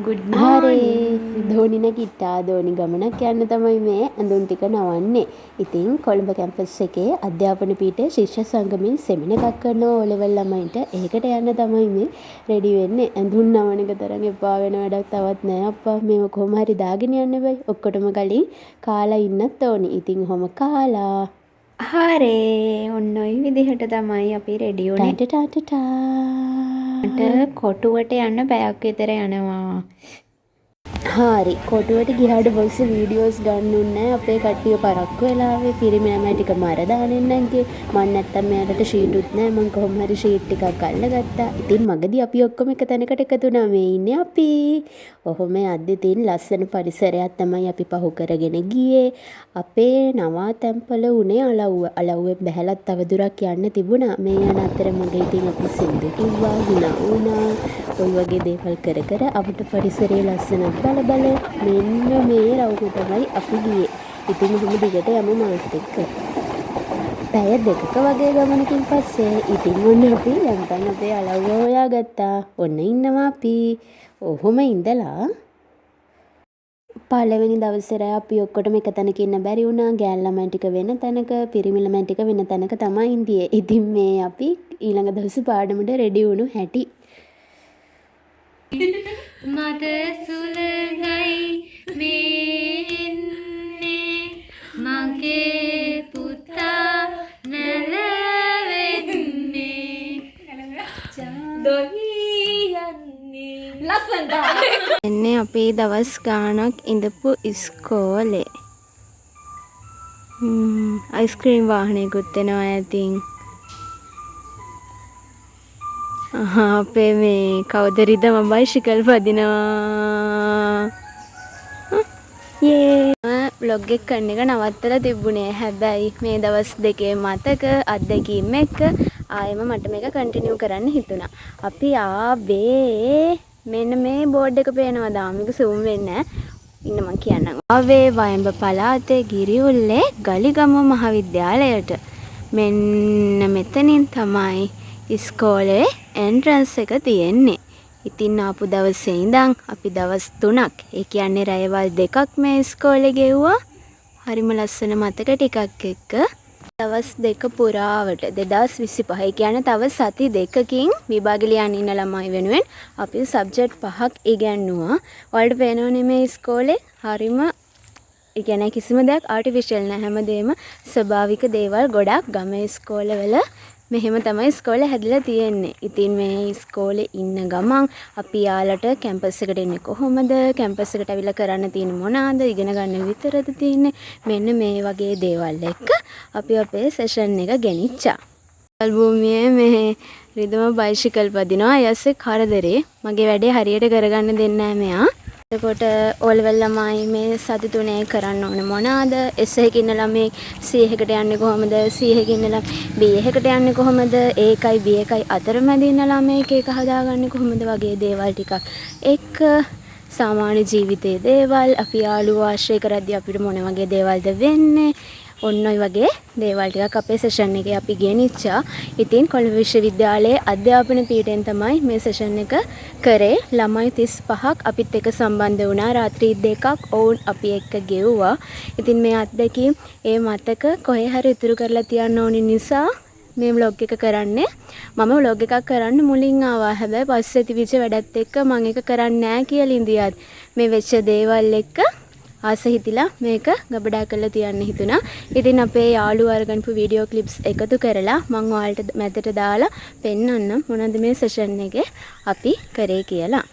Good හරි morning. ධෝනි නැගිට්ටා ධෝනි ගමනක් යන්න තමයි මේ ඇඳුම් ටික නවන්නේ. ඉතින් කොළඹ කැම්පස් එකේ අධ්‍යාපන පීඨයේ ශිෂ්‍ය සංගමයෙන් සෙමින එකක් කරනවා ඕ ලෙවල් ළමයින්ට. ඒකට යන්න තමයි මේ රෙඩි වෙන්නේ. ඇඳුම් නවන එක තරම් එපා වෙන වැඩක් තවත් නෑ අප්පා. මේව කොහොම හරි දාගෙන යන්න බෑ. ඔක්කොටම කලින් කාලා ඉන්නත් ඕනි. ඉතින් ඔහොම කාලා හරේ ඔන්න ඔය විදිහට තමයි අපි රෙඩි උනේ. මට කොටුවට යන්න පැයක් විතර යනවා. හරි කොටුවට ගියාට පස්සේ වීඩියෝස් ගන්නුන්නේ නැහැ අපේ කට්ටිය පරක්කු වෙලාවේ පිරිමි ළමයි ටික මර දාන්නේ නැන්ගේ මම නැත්තම් මෙයාලට ෂීටුත් නැහැ මම කොහොම හරි ෂීට් ටිකක් අල්ලගත්තා. ඉතින් මගදී අපි ඔක්කොම එක තැනකට එකතු වුණා. මේ ඉන්නේ අපි. ඔහොම යද්දි තියෙන ලස්සන පරිසරයක් තමයි අපි පහු කරගෙන ගියේ. අපේ නවාතැන්පල උනේ අලව්වෙන් බැහැලා තව දුරක් යන්න තිබුණා. මේ යන අතර මගේ ඉතින් අපි සින්දු කිව්වා hina වුණා. ඔය වගේ දේවල් කර කර අපිට පරිසරයේ ලස්සනක් බල මෙන්න මේ රවුම තමයි අපි ගියේ. ඉතින් ඔහොම දිගට යමු මාත් එක්ක. පැය දෙකක වගේ ගමනකින් පස්සේ ඉතින් ඔන්න අපි යන්තම් අපේ අලව්ව හොයාගත්තා. ඔන්න ඉන්නවා අපි. ඔහොම ඉඳලා පළවෙනි දවසේ අපි ඔක්කොටම එක තැනක ඉන්න බැරි වුණා. ගෑන් ළමයි ටික වෙන තැනක, පිරිමි ළමයි ටික වෙන තැනක තමයි ඉඳියේ. ඉතින් මේ අපි ඊළඟ දවසේ පාඩමට රෙඩි වුණු හැටි. මද සුළඟයි මේන්නේ මගේ පුතා නැලවෙන්නේ දොහියන්නේ ලස්සනට එන්නේ අපි දවස් ගාණක් ඉඳපු ඉස්කෝලේ. අයිස්ක්‍රීම් වාහනයකුත් එනවා ඇතින්. අපේ මේ කවුද රිදම බයිසිකල් පදිනවා. බ්ලොග් එක කරන එක නවත්තලා තිබුණේ. හැබැයි මේ දවස් දෙකේ මතක අත්දැකීම් එක්ක ආයෙම මට මේක කන්ටිනියු කරන්න හිතුණා. අපි ආවේ මෙන්න මේ බෝඩ් එක පේනවද? මේක සූම් වෙන්නේ ඉන්න මම කියන්නම්. ආවේ වයඹ පළාතේ ගිරිඋල්ලේ ගලිගම මහවිද්‍යාලයට. මෙන්න මෙතනින් තමයි ඉස්කෝලේ එන්ට්‍රන්ස් එක තියෙන්නේ. ඉතින් ආපු දවසේ ඉඳන් අපි දවස් 3ක් ඒ කියන්නේ රැයවල් 2ක් මේ ඉස්කෝලේ ගෙවුවා. හරිම ලස්සන මතක ටිකක් එක්ක දවස් 2 පුරාවට 2025 ඒ කියන්නේ තව සති 2කින් විභාග ලියන්න ඉන්න ළමයි වෙනුවෙන් අපි සබ්ජෙක්ට් 5ක් ඉගෙනුවා. ඔයාලට පේනවනේ මේ ඉස්කෝලේ හරිම ඒ කියන්නේ කිසිම දෙයක් ආටිෆිෂල් නැහැ. හැමදේම ස්වභාවික දේවල් ගොඩක් ගමේ ඉස්කෝලවල මෙහෙම තමයි ඉස්කෝලේ හැදිලා තියෙන්නේ. ඉතින් මේ ඉස්කෝලේ ඉන්න ගමන් අපි යාලට කැම්පස් එකට එන්නේ කොහොමද? කැම්පස් එකට අවිලා කරන්න තියෙන මොනවාද? ඉගෙන ගන්න විතරද තියෙන්නේ? මෙන්න මේ වගේ දේවල් එක්ක අපි අපේ සෙෂන් එක ගෙනිච්චා. ඇල්බුමියේ මේ රිදම බයිසිකල් පදිනවා. යස්සේ කරදරේ. මගේ වැඩේ හරියට කරගන්න දෙන්නේ නැහැ මෙයා. එතකොට ඕලෙවල් ළමයි මේ සති 3 කරන්න ඕන මොනවාද? S එකකින් ළමයි C එකකට යන්නේ කොහොමද? C එකකින් ළමයි B එකකට යන්නේ කොහොමද? A එකයි B එකයි අතරමැද ඉන්න ළමයි එක හදාගන්නේ කොහොමද වගේ දේවල් ටිකක් එක්ක සාමාන්‍ය ජීවිතයේ දේවල් අපි යාළුවෝ ආශ්‍රය කරද්දී අපිට මොන වගේ දේවල්ද වෙන්නේ? ඔන්න ඔය වගේ දේවල් ටිකක් අපේ සෙෂන් එකේ අපි ගෙනිච්චා. ඉතින් කොළඹ විශ්වවිද්‍යාලයේ අධ්‍යාපන පීඨයෙන් තමයි මේ සෙෂන් එක කරේ. ළමයි 35ක් අපිත් එක්ක සම්බන්ධ වුණා. රාත්‍රී 2ක් ඔවුන් අපි එක්ක ගෙවුවා. ඉතින් මේ අත්දැකීම් ඒ මතක කොහේ හරි ඉතුරු කරලා තියන්න ඕනි නිසා මේ vlog එක කරන්නේ. මම vlog එකක් කරන්න මුලින් ආවා. හැබැයි පස්සේ තිබිච්ච වැඩත් එක්ක මම ඒක කරන්නේ නැහැ කියලා ඉඳියත් මේ වෙච්ච දේවල් එක්ක ආස හිතිලා මේක ගබඩා කරලා තියන්න හිතුණා. ඉතින් අපේ යාළුවෝ අරගන්පු වීඩියෝ ක්ලිප්ස් එකතු කරලා මම ඔයාලට මැදට දාලා පෙන්නන්නම් මොනවද මේ සෙෂන් එකේ අපි කරේ කියලා.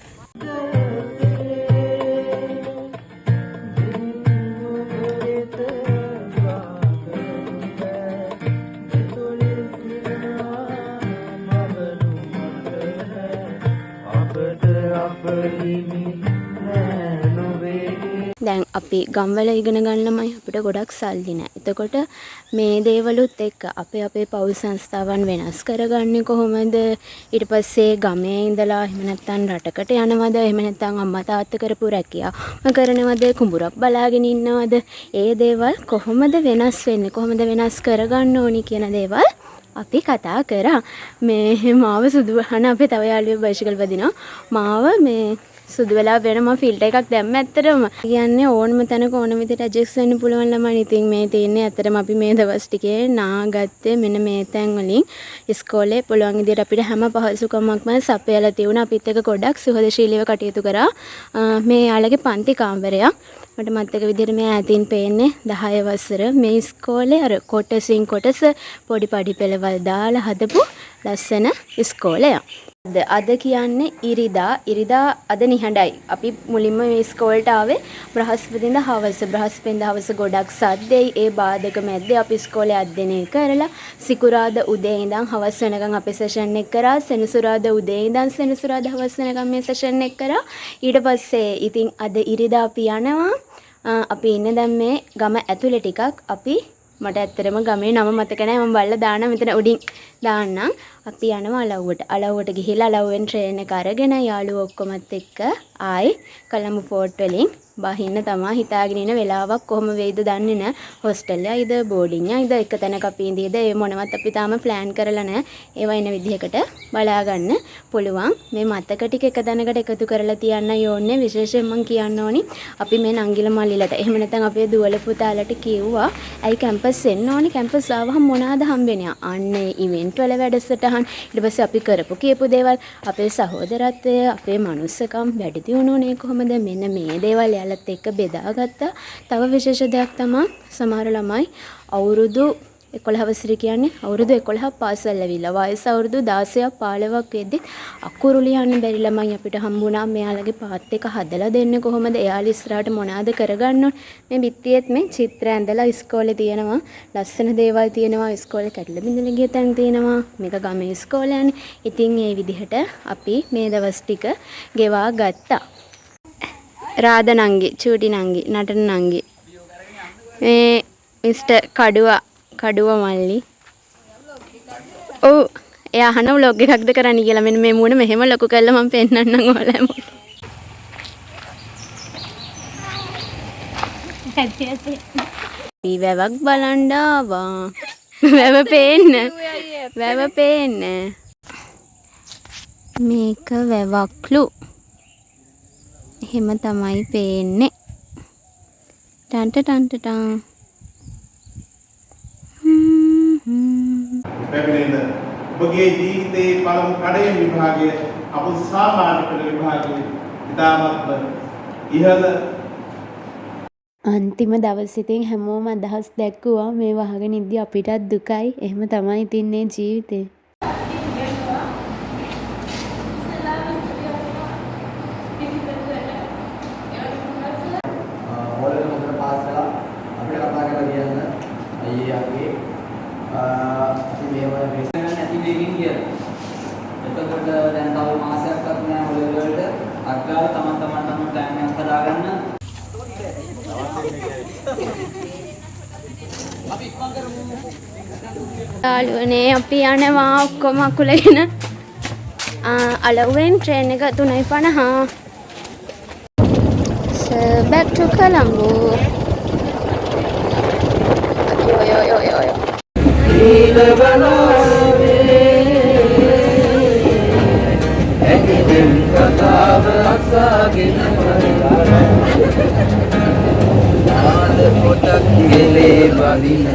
දැන් අපි ගම්වල ඉගෙන ගන්න ළමයි අපිට ගොඩක් සල්ලි නැහැ. එතකොට මේ දේවලුත් එක්ක අපේ පෞල් සංස්ථාවන් වෙනස් කරගන්නේ කොහොමද? ඊට පස්සේ ගමේ ඉඳලා එහෙම නැත්නම් රටකට යනවද? එහෙම නැත්නම් අම්මා තාත්තා කරපු රැකියාව කරනවද? කුඹුරක් බලාගෙන ඉන්නවද? ඒ දේවල් කොහොමද වෙනස් වෙන්නේ? කොහොමද වෙනස් කරගන්න ඕනි කියන දේවල් අපි කතා කරා. මේ මාව සුදු වහන අපේ තව යාළුවෙක් බයිසිකල් පදිනවා. මාව මේ සුදු වෙලා වෙන මම ෆිල්ටර් එකක් දැම්ම ඇත්තටම. කියන්නේ ඕනම තැනක ඕන විදිහට ඇඩ්ජස්ට් වෙන්න පුළුවන් ළමයි. ඉතින් මේ තියෙන්නේ ඇත්තටම අපි මේ දවස් ටිකේ නාගත්තේ මෙන්න මේ තැන් වලින් ඉස්කෝලේ පුළුවන් විදිහට අපිට හැම පහසුකමක්ම සපයලා තියුණා. අපිත් එක්ක ගොඩක් සුහදශීලීව කටයුතු කරා. මේ යාළගේ පන්ති කාමරයක්. මට මතක විදිහට මේ ඈතින් පේන්නේ 10 වසර මේ ඉස්කෝලේ අර කොටසින් කොටස පොඩි පඩි පෙළවල් දාලා හදපු ලස්සන ඉස්කෝලයක්. අද කියන්නේ ඉරිදා අද නිහඬයි. අපි මුලින්ම මේ ඉස්කෝලේට ආවේ බ්‍රහස්පතින්දා හවස ගොඩක් සද්දෙයි. ඒ බාධක මැද්දේ අපි ඉස්කෝලේ අධ්‍යයනය කරලා සිකුරාදා උදේ ඉඳන් හවස වෙනකන් අපි සෙෂන් එක කරා. සෙනසුරාදා උදේ ඉඳන් සෙනසුරාදා හවස වෙනකන් මේ සෙෂන් එක කරා. ඊට පස්සේ ඉතින් අද ඉරිදා අපි යනවා. අපි ඉන්නේ දැන් මේ ගම ඇතුලේ ටිකක්. අපි මට ඇත්තටම ගමේ නම මතක නැහැ. මම බලලා දාන්න මෙතන උඩින් දාන්නම්. අපි යනවා අලව්වට ගිහිල්ලා අලව්වෙන් ට්‍රේන් එක අරගෙන යාළුවෝ ඔක්කොමත් එක්ක ආයි කොළඹ ෆෝර්ට් වලින් බහින්න තමයි හිතාගෙන ඉන්න. වෙලාවක් කොහොම වෙයිද දන්නේ නැහැ. හොස්ටල් එකයිද බෝඩින් එකයිද එක තැනක අපි ඉඳීද ඒ මොනවත් අපි තාම ප්ලෑන් කරලා නැහැ. ඒවා ඉන්න විදිහකට බලා ගන්න පුළුවන්. මේ මතක ටික එක තැනකට එකතු කරලා තියන්න ඕනේ. විශේෂයෙන් මම කියන්න ඕනි අපි මේ නංගිල මල්ලිලට එහෙම නැත්නම් අපේ දුවල පුතාලට කිව්වා ඇයි කැම්පස් එන්න ඕනි. කැම්පස් ආවහම මොනවාද හම්බෙන්නේ? අන්නේ ඉවෙන්ට් වල වැඩසටහන් ඊට පස්සේ අපි කරපු කියපු දේවල් අපේ සහෝදරත්වය අපේ මනුස්සකම් වැඩි දියුණුනේ කොහොමද? මෙන්න මේ දේවල් යාලත් එක්ක බෙදාගත්තා. තව විශේෂ දෙයක් තමයි සමහර ළමයි අවුරුදු 11 වසර කියන්නේ අවුරුදු 11ක් පාසල් ඇවිල්ලා වයස අවුරුදු 16ක් 15ක් වෙද්දි අකුරු ලියන්න බැරි ළමයි අපිට හම්බුණා. මෙයාලගේ පාත් එක හදලා දෙන්නේ කොහොමද? එයාලා ඉස්සරහට මොනවාද කරගන්න ඕන? මේ බිත්තියෙත් මේ චිත්‍ර ඇඳලා ඉස්කෝලේ තියෙනවා. ලස්සන දේවල් තියෙනවා. ඉස්කෝලේ කැඩලා බිඳලා ගිය තැන් තියෙනවා. මේක ගමේ ඉස්කෝලයනේ. ඉතින් මේ විදිහට අපි මේ දවස් ටික ගෙවා ගත්තා. රාධ නංගි, චූටි නංගි, නටන නංගි. මේ මිස්ටර් කඩුව මල්ලි. ඔව් එයා අහන vlog එකක්ද කරන්න කියලා. මෙන්න මේ මූණ මෙහෙම ලොකු කරලා මම පෙන්නන්නම් ඔයාලට. වැවක් බලන්න ආවා. වැව පේන්න. මේක වැවක්ලු. එහෙම තමයි පේන්නේ. ටන් පැමිණෙන ඔබගේ ජීවිතයේ පළමු කඩේ විභාගය අප සාමාන්‍ය පෙළ විභාගයේ ඉතාමත්ම ඉහළ අන්තිම දවස් ඉතින් හැමෝම අදහස් දැක්කුවා මේ වහගෙන ඉද්දි අපිටත් දුකයි. එහෙම තමයි ඉතින් මේ ජීවිතේ. එතකොට දැන් තව මාසයක්වත් නෑ හොලෙවල් වලට අක්කාර තමන් ප්ලෑන් එකක් හදාගන්න. යාළුවනේ අපි යනවා ඔක්කොම අකුලගෙන අලව්වෙන් ට්‍රේන් එක 3:50. So back to Colombo. Yo. කතාව අක්සාගෙන මරලා නාද පොටක් ගෙලේ වදින